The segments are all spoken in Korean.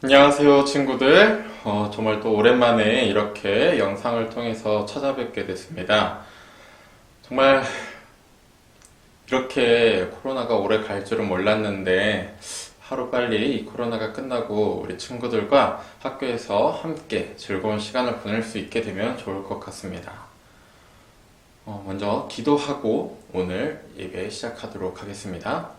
안녕하세요, 친구들. 정말 또 오랜만에 이렇게 영상을 통해서 찾아뵙게 됐습니다. 정말 이렇게 코로나가 오래 갈 줄은 몰랐는데 하루빨리 이 코로나가 끝나고 우리 친구들과 학교에서 함께 즐거운 시간을 보낼 수 있게 되면 좋을 것 같습니다. 먼저 기도하고 오늘 예배 시작하도록 하겠습니다.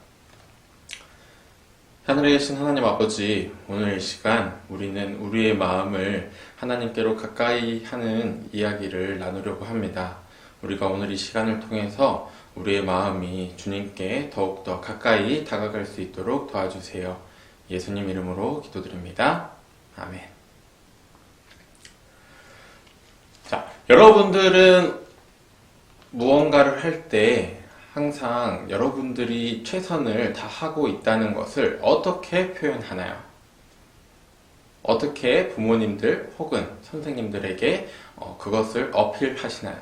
하늘에 계신 하나님 아버지, 오늘 이 시간 우리는 우리의 마음을 하나님께로 가까이 하는 이야기를 나누려고 합니다. 우리가 오늘 이 시간을 통해서 우리의 마음이 주님께 더욱더 가까이 다가갈 수 있도록 도와주세요. 예수님 이름으로 기도드립니다. 아멘. 자, 여러분들은 무언가를 할때 항상 여러분들이 최선을 다하고 있다는 것을 어떻게 표현하나요? 어떻게 부모님들 혹은 선생님들에게 그것을 어필하시나요?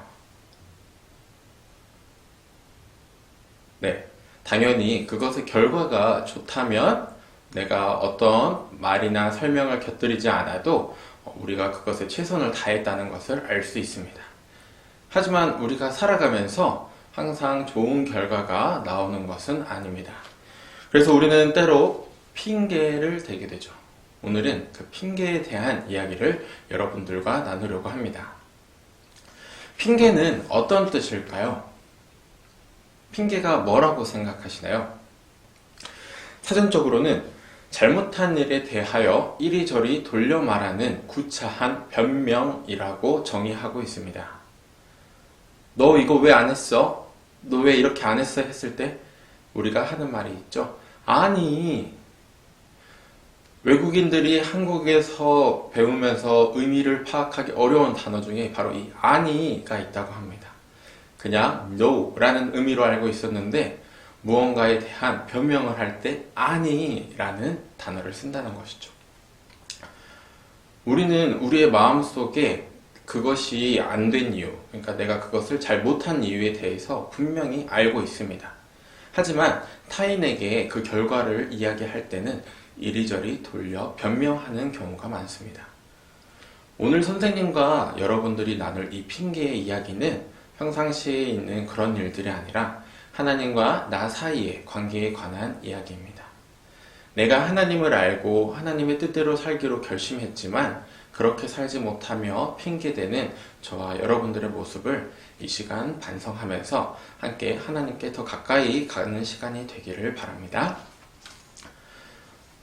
네, 당연히 그것의 결과가 좋다면 내가 어떤 말이나 설명을 곁들이지 않아도 우리가 그것에 최선을 다했다는 것을 알 수 있습니다. 하지만 우리가 살아가면서 항상 좋은 결과가 나오는 것은 아닙니다. 그래서 우리는 때로 핑계를 대게 되죠. 오늘은 그 핑계에 대한 이야기를 여러분들과 나누려고 합니다. 핑계는 어떤 뜻일까요? 핑계가 뭐라고 생각하시나요? 사전적으로는 잘못한 일에 대하여 이리저리 돌려 말하는 구차한 변명이라고 정의하고 있습니다. 너 이거 왜 안 했어? 너 왜 이렇게 안 했어? 했을 때 우리가 하는 말이 있죠. 아니, 외국인들이 한국에서 배우면서 의미를 파악하기 어려운 단어 중에 바로 이 아니가 있다고 합니다. 그냥 no라는 의미로 알고 있었는데 무언가에 대한 변명을 할 때 아니라는 단어를 쓴다는 것이죠. 우리는 우리의 마음속에 그것이 안 된 이유, 그러니까 내가 그것을 잘 못한 이유에 대해서 분명히 알고 있습니다. 하지만 타인에게 그 결과를 이야기할 때는 이리저리 돌려 변명하는 경우가 많습니다. 오늘 선생님과 여러분들이 나눌 이 핑계의 이야기는 평상시에 있는 그런 일들이 아니라 하나님과 나 사이의 관계에 관한 이야기입니다. 내가 하나님을 알고 하나님의 뜻대로 살기로 결심했지만 그렇게 살지 못하며 핑계대는 저와 여러분들의 모습을 이 시간 반성하면서 함께 하나님께 더 가까이 가는 시간이 되기를 바랍니다.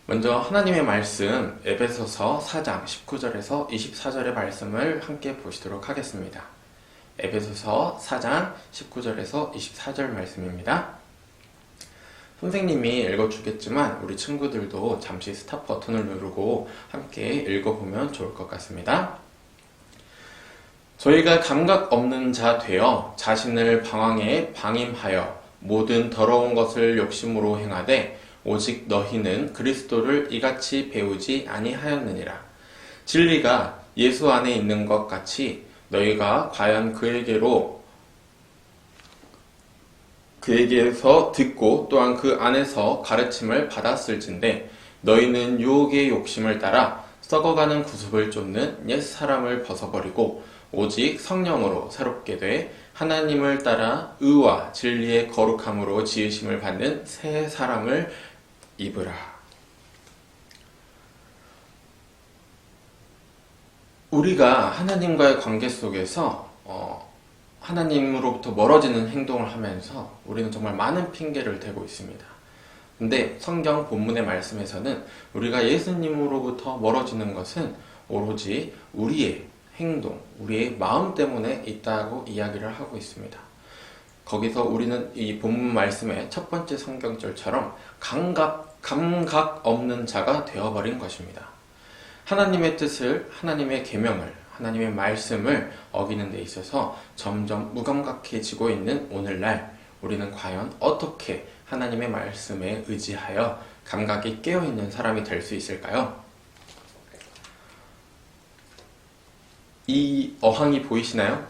먼저 하나님의 말씀 에베소서 4장 19절에서 24절의 말씀을 함께 보시도록 하겠습니다. 에베소서 4장 19절에서 24절 말씀입니다. 선생님이 읽어주겠지만 우리 친구들도 잠시 스탑 버튼을 누르고 함께 읽어보면 좋을 것 같습니다. 저희가 감각 없는 자 되어 자신을 방황에 방임하여 모든 더러운 것을 욕심으로 행하되 오직 너희는 그리스도를 이같이 배우지 아니하였느니라. 진리가 예수 안에 있는 것 같이 너희가 과연 그에게서 듣고 또한 그 안에서 가르침을 받았을진데 너희는 유혹의 욕심을 따라 썩어가는 구습을 쫓는 옛 사람을 벗어버리고 오직 성령으로 새롭게 돼 하나님을 따라 의와 진리의 거룩함으로 지으심을 받는 새 사람을 입으라. 우리가 하나님과의 관계 속에서 하나님으로부터 멀어지는 행동을 하면서 우리는 정말 많은 핑계를 대고 있습니다. 근데 성경 본문의 말씀에서는 우리가 예수님으로부터 멀어지는 것은 오로지 우리의 행동, 우리의 마음 때문에 있다고 이야기를 하고 있습니다. 거기서 우리는 이 본문 말씀의 첫 번째 성경절처럼 감각 없는 자가 되어버린 것입니다. 하나님의 뜻을, 하나님의 계명을, 하나님의 말씀을 어기는 데 있어서 점점 무감각해지고 있는 오늘날 우리는 과연 어떻게 하나님의 말씀에 의지하여 감각이 깨어있는 사람이 될 수 있을까요? 이 어항이 보이시나요?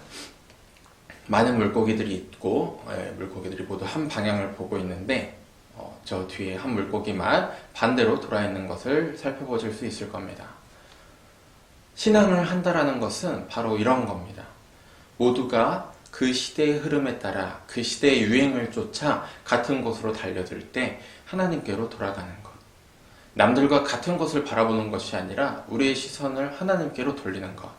많은 물고기들이 있고 물고기들이 모두 한 방향을 보고 있는데 저 뒤에 한 물고기만 반대로 돌아 있는 것을 살펴보실 수 있을 겁니다. 신앙을 한다라는 것은 바로 이런 겁니다. 모두가 그 시대의 흐름에 따라 그 시대의 유행을 쫓아 같은 곳으로 달려들 때 하나님께로 돌아가는 것. 남들과 같은 것을 바라보는 것이 아니라 우리의 시선을 하나님께로 돌리는 것.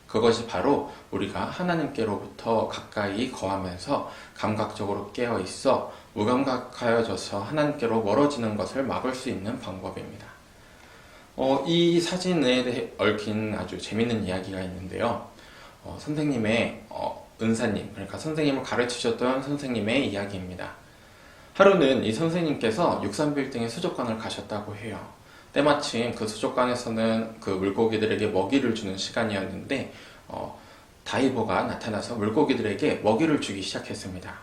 그것이 바로 우리가 하나님께로부터 가까이 거하면서 감각적으로 깨어 있어 무감각하여져서 하나님께로 멀어지는 것을 막을 수 있는 방법입니다. 이 사진에 대해 얽힌 아주 재밌는 이야기가 있는데요. 선생님의 은사님, 그러니까 선생님을 가르치셨던 선생님의 이야기입니다. 하루는 이 선생님께서 63빌딩의 수족관을 가셨다고 해요. 때마침 그 수족관에서는 그 물고기들에게 먹이를 주는 시간이었는데 다이버가 나타나서 물고기들에게 먹이를 주기 시작했습니다.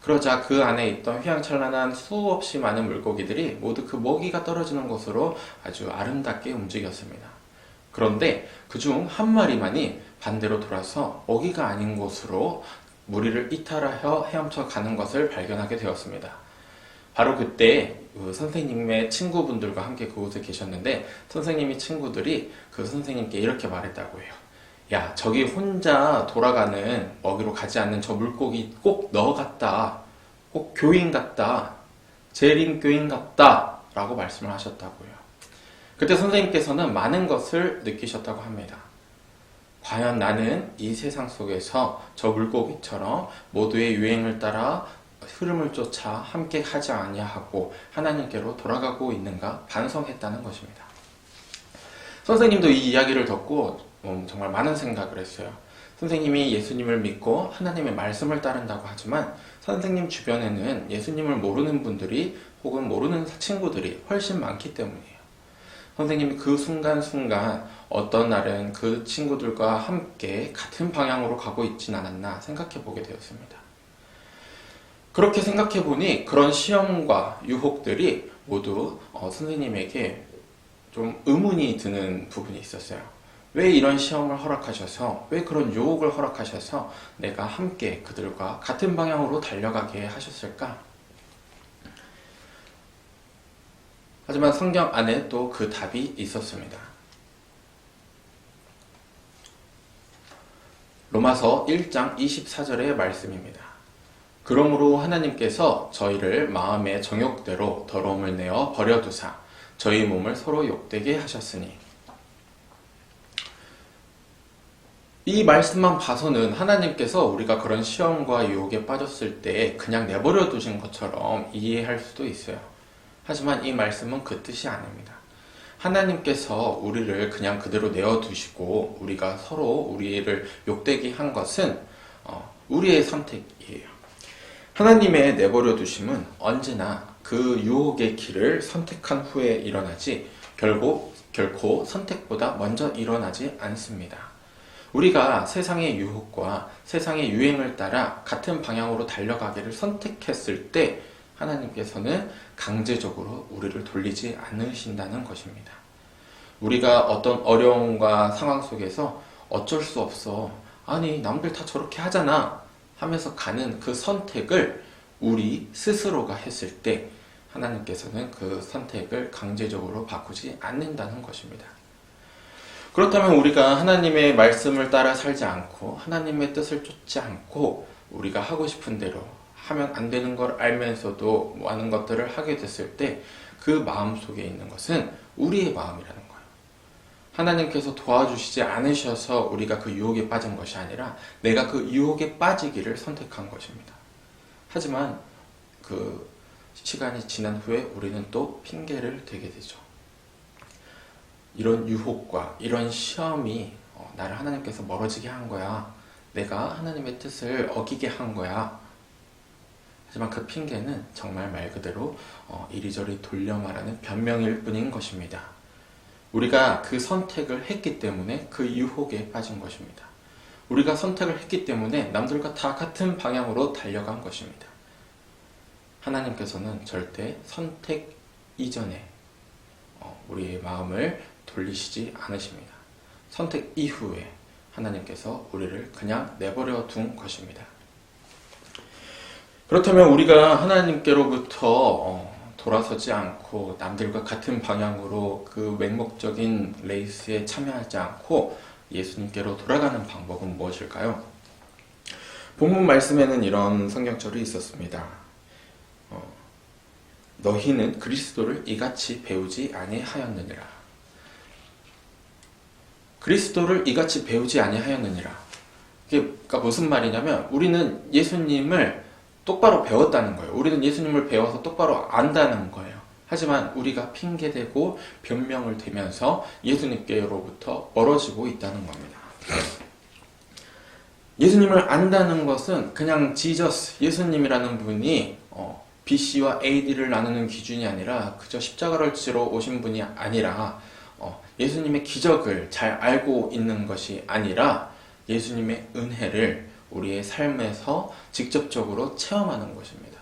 그러자 그 안에 있던 휘황찬란한 수없이 많은 물고기들이 모두 그 먹이가 떨어지는 곳으로 아주 아름답게 움직였습니다. 그런데 그중 한 마리만이 반대로 돌아서 먹이가 아닌 곳으로 무리를 이탈하여 헤엄쳐 가는 것을 발견하게 되었습니다. 바로 그때 그 선생님의 친구분들과 함께 그곳에 계셨는데 선생님의 친구들이 그 선생님께 이렇게 말했다고 해요. 야, 저기 혼자 돌아가는 먹이로 가지 않는 저 물고기 꼭 너 같다. 꼭 교인 같다. 재림 교인 같다. 라고 말씀을 하셨다고요. 그때 선생님께서는 많은 것을 느끼셨다고 합니다. 과연 나는 이 세상 속에서 저 물고기처럼 모두의 유행을 따라 흐름을 쫓아 함께 하지 아니하고 하나님께로 돌아가고 있는가 반성했다는 것입니다. 선생님도 이 이야기를 듣고 정말 많은 생각을 했어요. 선생님이 예수님을 믿고 하나님의 말씀을 따른다고 하지만 선생님 주변에는 예수님을 모르는 분들이 혹은 모르는 친구들이 훨씬 많기 때문이에요. 선생님이 그 순간순간 어떤 날은 그 친구들과 함께 같은 방향으로 가고 있진 않았나 생각해 보게 되었습니다. 그렇게 생각해 보니 그런 시험과 유혹들이 모두 선생님에게 좀 의문이 드는 부분이 있었어요. 왜 이런 시험을 허락하셔서, 왜 그런 유혹을 허락하셔서 내가 함께 그들과 같은 방향으로 달려가게 하셨을까? 하지만 성경 안에 또 그 답이 있었습니다. 로마서 1장 24절의 말씀입니다. 그러므로 하나님께서 저희를 마음의 정욕대로 더러움을 내어 버려두사 저희 몸을 서로 욕되게 하셨으니. 이 말씀만 봐서는 하나님께서 우리가 그런 시험과 유혹에 빠졌을 때 그냥 내버려 두신 것처럼 이해할 수도 있어요. 하지만 이 말씀은 그 뜻이 아닙니다. 하나님께서 우리를 그냥 그대로 내어두시고 우리가 서로 우리를 욕되게 한 것은 우리의 선택이에요. 하나님의 내버려 두심은 언제나 그 유혹의 길을 선택한 후에 일어나지 결코 선택보다 먼저 일어나지 않습니다. 우리가 세상의 유혹과 세상의 유행을 따라 같은 방향으로 달려가기를 선택했을 때 하나님께서는 강제적으로 우리를 돌리지 않으신다는 것입니다. 우리가 어떤 어려움과 상황 속에서 어쩔 수 없어. 아니, 남들 다 저렇게 하잖아. 하면서 가는 그 선택을 우리 스스로가 했을 때 하나님께서는 그 선택을 강제적으로 바꾸지 않는다는 것입니다. 그렇다면 우리가 하나님의 말씀을 따라 살지 않고 하나님의 뜻을 쫓지 않고 우리가 하고 싶은 대로 하면 안 되는 걸 알면서도 많은 것들을 하게 됐을 때 그 마음 속에 있는 것은 우리의 마음이라는 거예요. 하나님께서 도와주시지 않으셔서 우리가 그 유혹에 빠진 것이 아니라 내가 그 유혹에 빠지기를 선택한 것입니다. 하지만 그 시간이 지난 후에 우리는 또 핑계를 대게 되죠. 이런 유혹과 이런 시험이 나를 하나님께서 멀어지게 한 거야. 내가 하나님의 뜻을 어기게 한 거야. 하지만 그 핑계는 정말 말 그대로 이리저리 돌려 말하는 변명일 뿐인 것입니다. 우리가 그 선택을 했기 때문에 그 유혹에 빠진 것입니다. 우리가 선택을 했기 때문에 남들과 다 같은 방향으로 달려간 것입니다. 하나님께서는 절대 선택 이전에 우리의 마음을 돌리시지 않으십니다. 선택 이후에 하나님께서 우리를 그냥 내버려 둔 것입니다. 그렇다면 우리가 하나님께로부터 돌아서지 않고 남들과 같은 방향으로 그 맹목적인 레이스에 참여하지 않고 예수님께로 돌아가는 방법은 무엇일까요? 본문 말씀에는 이런 성경절이 있었습니다. 너희는 그리스도를 이같이 배우지 아니하였느니라. 그리스도를 이같이 배우지 아니하였느니라. 이게 그러니까 무슨 말이냐면 우리는 예수님을 똑바로 배웠다는 거예요. 우리는 예수님을 배워서 똑바로 안다는 거예요. 하지만 우리가 핑계대고 변명을 대면서 예수님께로부터 멀어지고 있다는 겁니다. 예수님을 안다는 것은 그냥 지저스, 예수님이라는 분이 BC와 AD를 나누는 기준이 아니라 그저 십자가를 지러 오신 분이 아니라 예수님의 기적을 잘 알고 있는 것이 아니라 예수님의 은혜를 우리의 삶에서 직접적으로 체험하는 것입니다.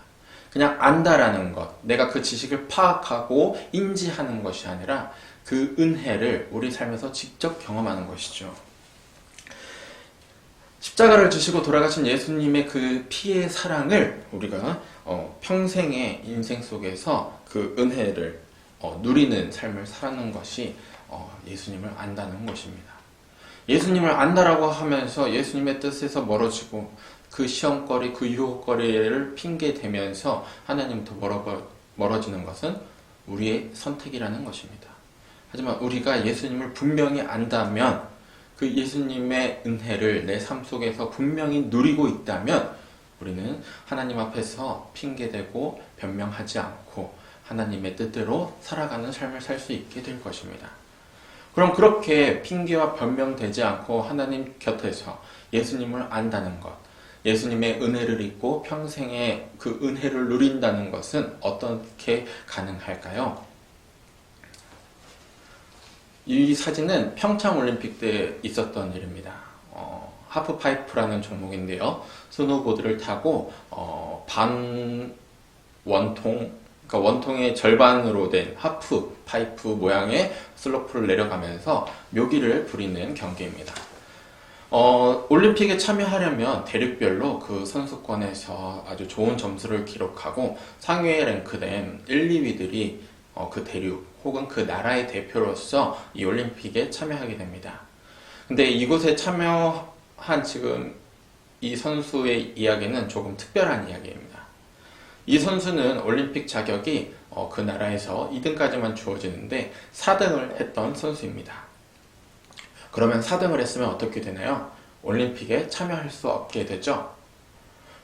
그냥 안다라는 것, 내가 그 지식을 파악하고 인지하는 것이 아니라 그 은혜를 우리 삶에서 직접 경험하는 것이죠. 십자가를 지시고 돌아가신 예수님의 그 피의 사랑을 우리가 평생의 인생 속에서 그 은혜를 누리는 삶을 살아가는 것이 예수님을 안다는 것입니다. 예수님을 안다라고 하면서 예수님의 뜻에서 멀어지고 그 시험거리, 그 유혹거리를 핑계대면서 하나님부터 멀어지는 것은 우리의 선택이라는 것입니다. 하지만 우리가 예수님을 분명히 안다면 그 예수님의 은혜를 내 삶 속에서 분명히 누리고 있다면 우리는 하나님 앞에서 핑계대고 변명하지 않고 하나님의 뜻대로 살아가는 삶을 살 수 있게 될 것입니다. 그럼 그렇게 핑계와 변명되지 않고 하나님 곁에서 예수님을 안다는 것, 예수님의 은혜를 잊고 평생의 그 은혜를 누린다는 것은 어떻게 가능할까요? 이 사진은 평창올림픽 때 있었던 일입니다. 하프파이프라는 종목인데요. 스노보드를 타고 반원통, 그러니까 원통의 절반으로 된 하프 파이프 모양의 슬로프를 내려가면서 묘기를 부리는 경기입니다. 올림픽에 참여하려면 대륙별로 그 선수권에서 아주 좋은 점수를 기록하고 상위에 랭크된 1, 2위들이 그 대륙 혹은 그 나라의 대표로서 이 올림픽에 참여하게 됩니다. 근데 이곳에 참여한 지금 이 선수의 이야기는 조금 특별한 이야기입니다. 이 선수는 올림픽 자격이 그 나라에서 2등까지만 주어지는데 4등을 했던 선수입니다. 그러면 4등을 했으면 어떻게 되나요? 올림픽에 참여할 수 없게 되죠.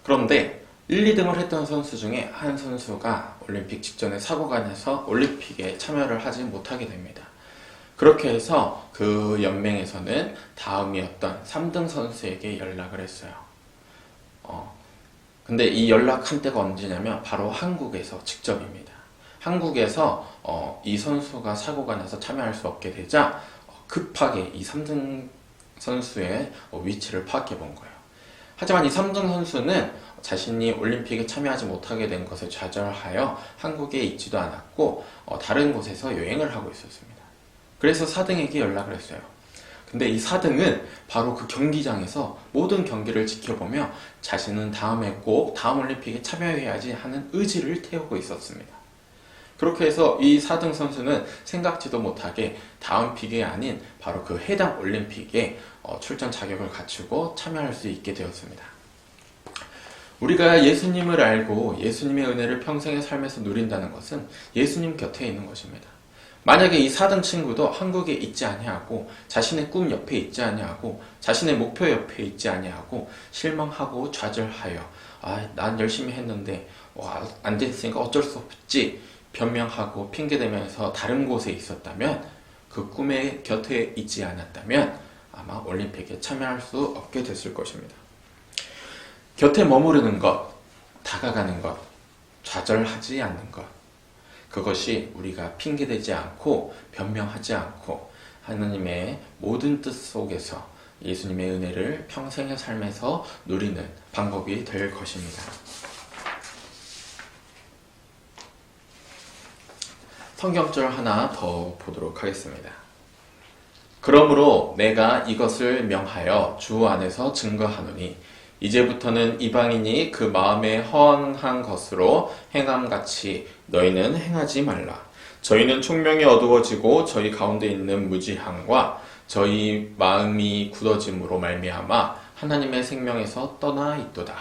그런데 1, 2등을 했던 선수 중에 한 선수가 올림픽 직전에 사고가 나서 올림픽에 참여를 하지 못하게 됩니다. 그렇게 해서 그 연맹에서는 다음이었던 3등 선수에게 연락을 했어요. 근데 이 연락한 때가 언제냐면 바로 한국에서 직접입니다. 한국에서 이 선수가 사고가 나서 참여할 수 없게 되자 급하게 이 3등 선수의 위치를 파악해 본 거예요. 하지만 이 3등 선수는 자신이 올림픽에 참여하지 못하게 된 것을 좌절하여 한국에 있지도 않았고 다른 곳에서 여행을 하고 있었습니다. 그래서 4등에게 연락을 했어요. 근데 이 4등은 바로 그 경기장에서 모든 경기를 지켜보며 자신은 다음에 꼭 다음 올림픽에 참여해야지 하는 의지를 태우고 있었습니다. 그렇게 해서 이 4등 선수는 생각지도 못하게 다음 픽이 아닌 바로 그 해당 올림픽에 출전 자격을 갖추고 참여할 수 있게 되었습니다. 우리가 예수님을 알고 예수님의 은혜를 평생의 삶에서 누린다는 것은 예수님 곁에 있는 것입니다. 만약에 이 4등 친구도 한국에 있지 아니하고 자신의 꿈 옆에 있지 아니하고 자신의 목표 옆에 있지 아니하고 실망하고 좌절하여 난 열심히 했는데 안 됐으니까 어쩔 수 없지 변명하고 핑계대면서 다른 곳에 있었다면 그 꿈의 곁에 있지 않았다면 아마 올림픽에 참여할 수 없게 됐을 것입니다. 곁에 머무르는 것, 다가가는 것, 좌절하지 않는 것, 그것이 우리가 핑계대지 않고 변명하지 않고 하나님의 모든 뜻 속에서 예수님의 은혜를 평생의 삶에서 누리는 방법이 될 것입니다. 성경절 하나 더 보도록 하겠습니다. 그러므로 내가 이것을 명하여 주 안에서 증거하노니 이제부터는 이방인이 그 마음에 허황한 것으로 행함같이 너희는 행하지 말라. 저희는 총명이 어두워지고 저희 가운데 있는 무지함과 저희 마음이 굳어짐으로 말미암아 하나님의 생명에서 떠나 있도다.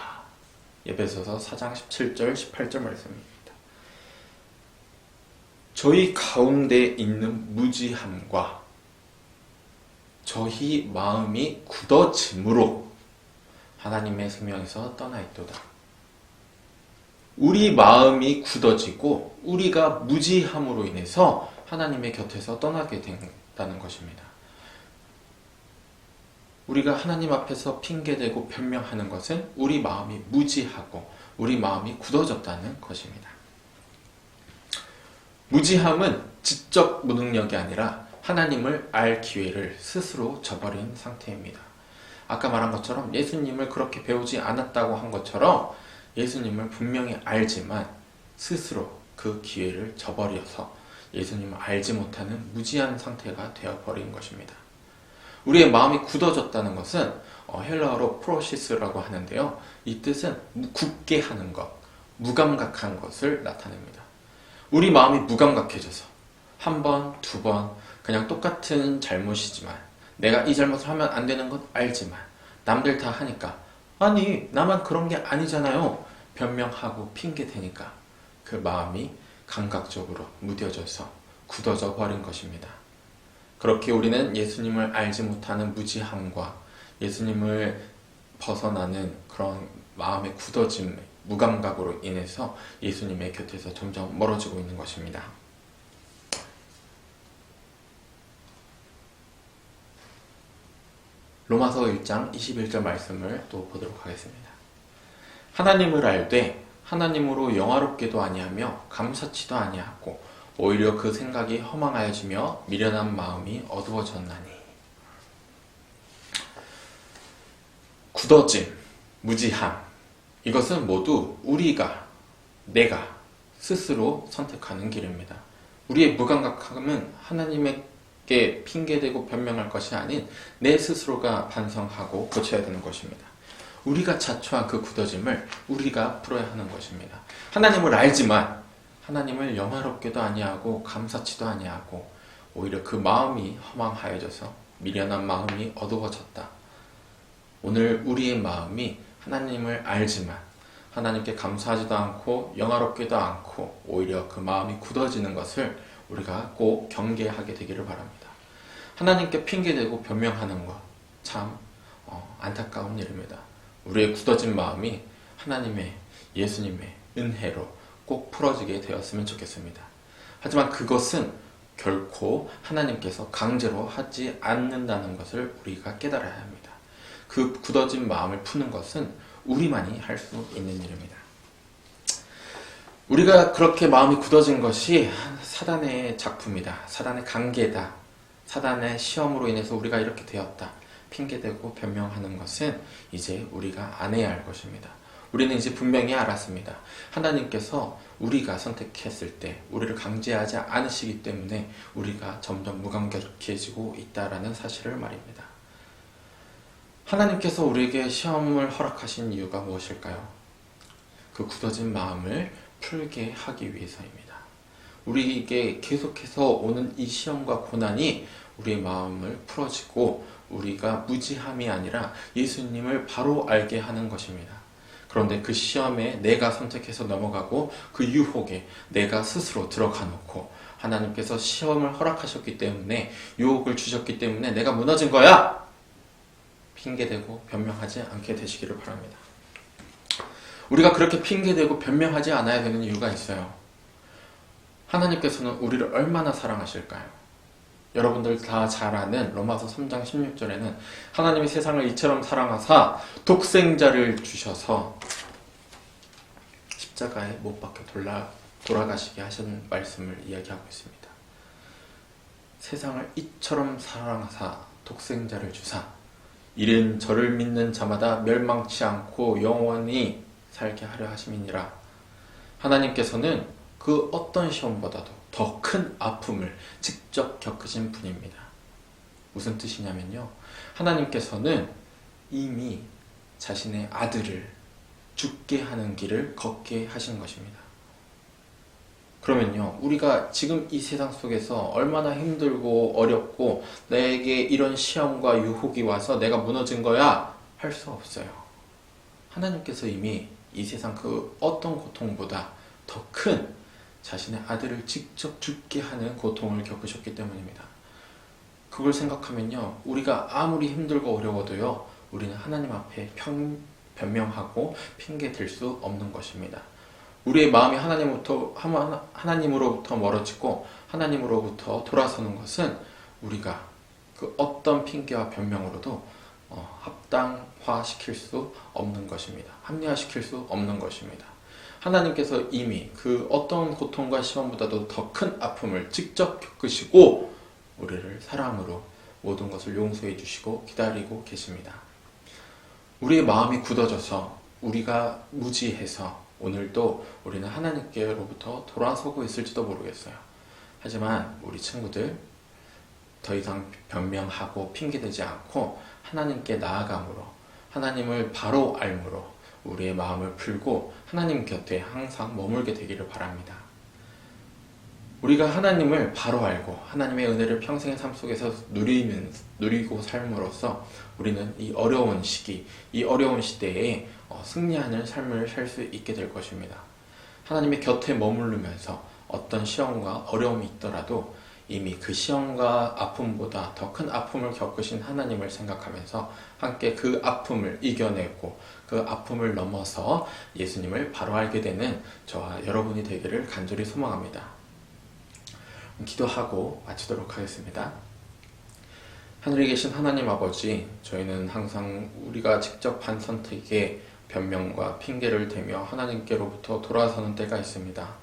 에베소서 4장 17절 18절 말씀입니다. 저희 가운데 있는 무지함과 저희 마음이 굳어짐으로 하나님의 생명에서 떠나 있도다. 우리 마음이 굳어지고 우리가 무지함으로 인해서 하나님의 곁에서 떠나게 된다는 것입니다. 우리가 하나님 앞에서 핑계대고 변명하는 것은 우리 마음이 무지하고 우리 마음이 굳어졌다는 것입니다. 무지함은 지적 무능력이 아니라 하나님을 알 기회를 스스로 저버린 상태입니다. 아까 말한 것처럼 예수님을 그렇게 배우지 않았다고 한 것처럼 예수님을 분명히 알지만 스스로 그 기회를 저버려서 예수님을 알지 못하는 무지한 상태가 되어버린 것입니다. 우리의 마음이 굳어졌다는 것은 헬라어로 프로시스라고 하는데요. 이 뜻은 굳게 하는 것, 무감각한 것을 나타냅니다. 우리 마음이 무감각해져서 한 번, 두 번 그냥 똑같은 잘못이지만 내가 이 잘못을 하면 안 되는 건 알지만 남들 다 하니까 아니 나만 그런 게 아니잖아요 변명하고 핑계대니까 그 마음이 감각적으로 무뎌져서 굳어져 버린 것입니다. 그렇게 우리는 예수님을 알지 못하는 무지함과 예수님을 벗어나는 그런 마음의 굳어짐, 무감각으로 인해서 예수님의 곁에서 점점 멀어지고 있는 것입니다. 로마서 1장 21절 말씀을 또 보도록 하겠습니다. 하나님을 알되 하나님으로 영화롭게도 아니하며 감사치도 아니하고 오히려 그 생각이 허망하여지며 미련한 마음이 어두워졌나니. 굳어짐, 무지함, 이것은 모두 내가 스스로 선택하는 길입니다. 우리의 무감각함은 하나님께 핑계대고 변명할 것이 아닌 내 스스로가 반성하고 고쳐야 되는 것입니다. 우리가 자초한 그 굳어짐을 우리가 풀어야 하는 것입니다. 하나님을 알지만 하나님을 영화롭게도 아니하고 감사치도 아니하고 오히려 그 마음이 허망하여져서 미련한 마음이 어두워졌다. 오늘 우리의 마음이 하나님을 알지만 하나님께 감사하지도 않고 영화롭게도 않고 오히려 그 마음이 굳어지는 것을 우리가 꼭 경계하게 되기를 바랍니다. 하나님께 핑계대고 변명하는 것 참 안타까운 일입니다. 우리의 굳어진 마음이 하나님의 예수님의 은혜로 꼭 풀어지게 되었으면 좋겠습니다. 하지만 그것은 결코 하나님께서 강제로 하지 않는다는 것을 우리가 깨달아야 합니다. 그 굳어진 마음을 푸는 것은 우리만이 할 수 있는 일입니다. 우리가 그렇게 마음이 굳어진 것이 사단의 작품이다. 사단의 관계다. 사단의 시험으로 인해서 우리가 이렇게 되었다. 핑계대고 변명하는 것은 이제 우리가 안 해야 할 것입니다. 우리는 이제 분명히 알았습니다. 하나님께서 우리가 선택했을 때 우리를 강제하지 않으시기 때문에 우리가 점점 무감각해지고 있다라는 사실을 말입니다. 하나님께서 우리에게 시험을 허락하신 이유가 무엇일까요? 그 굳어진 마음을 풀게 하기 위해서입니다. 우리에게 계속해서 오는 이 시험과 고난이 우리의 마음을 풀어지고 우리가 무지함이 아니라 예수님을 바로 알게 하는 것입니다. 그런데 그 시험에 내가 선택해서 넘어가고 그 유혹에 내가 스스로 들어가 놓고 하나님께서 시험을 허락하셨기 때문에 유혹을 주셨기 때문에 내가 무너진 거야! 핑계대고 변명하지 않게 되시기를 바랍니다. 우리가 그렇게 핑계대고 변명하지 않아야 되는 이유가 있어요. 하나님께서는 우리를 얼마나 사랑하실까요? 여러분들 다 잘 아는 로마서 3장 16절에는 하나님이 세상을 이처럼 사랑하사 독생자를 주셔서 십자가에 못 박혀 돌아가시게 하신 말씀을 이야기하고 있습니다. 세상을 이처럼 사랑하사 독생자를 주사 이는 저를 믿는 자마다 멸망치 않고 영원히 살게 하려 하심이니라. 하나님께서는 그 어떤 시험보다도 더 큰 아픔을 직접 겪으신 분입니다. 무슨 뜻이냐면요. 하나님께서는 이미 자신의 아들을 죽게 하는 길을 걷게 하신 것입니다. 그러면요, 우리가 지금 이 세상 속에서 얼마나 힘들고 어렵고 내게 이런 시험과 유혹이 와서 내가 무너진 거야 할 수 없어요. 하나님께서 이미 이 세상 그 어떤 고통보다 더 큰 자신의 아들을 직접 죽게 하는 고통을 겪으셨기 때문입니다. 그걸 생각하면요, 우리가 아무리 힘들고 어려워도요, 우리는 하나님 앞에 변명하고 핑계 댈 수 없는 것입니다. 우리의 마음이 하나님으로부터 멀어지고 하나님으로부터 돌아서는 것은 우리가 그 어떤 핑계와 변명으로도 합당화시킬 수 없는 것입니다. 합리화시킬 수 없는 것입니다. 하나님께서 이미 그 어떤 고통과 시험보다도 더 큰 아픔을 직접 겪으시고 우리를 사랑으로 모든 것을 용서해 주시고 기다리고 계십니다. 우리의 마음이 굳어져서 우리가 무지해서 오늘도 우리는 하나님께로부터 돌아서고 있을지도 모르겠어요. 하지만 우리 친구들 더 이상 변명하고 핑계대지 않고 하나님께 나아감으로 하나님을 바로 알므로 우리의 마음을 풀고 하나님 곁에 항상 머물게 되기를 바랍니다. 우리가 하나님을 바로 알고 하나님의 은혜를 평생의 삶 속에서 누리고 삶으로써 우리는 이 어려운 시기, 이 어려운 시대에 승리하는 삶을 살 수 있게 될 것입니다. 하나님의 곁에 머무르면서 어떤 시험과 어려움이 있더라도 이미 그 시험과 아픔보다 더 큰 아픔을 겪으신 하나님을 생각하면서 함께 그 아픔을 이겨내고 그 아픔을 넘어서 예수님을 바로 알게 되는 저와 여러분이 되기를 간절히 소망합니다. 기도하고 마치도록 하겠습니다. 하늘에 계신 하나님 아버지, 저희는 항상 우리가 직접 한 선택에 변명과 핑계를 대며 하나님께로부터 돌아서는 때가 있습니다.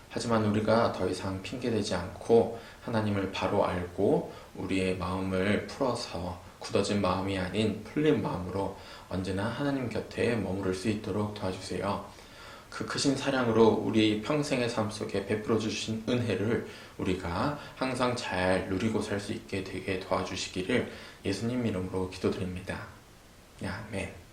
하지만 우리가 더 이상 핑계대지 않고 하나님을 바로 알고 우리의 마음을 풀어서 굳어진 마음이 아닌 풀린 마음으로 언제나 하나님 곁에 머무를 수 있도록 도와주세요. 그 크신 사랑으로 우리 평생의 삶 속에 베풀어 주신 은혜를 우리가 항상 잘 누리고 살 수 있게 되게 도와주시기를 예수님 이름으로 기도드립니다. 아멘.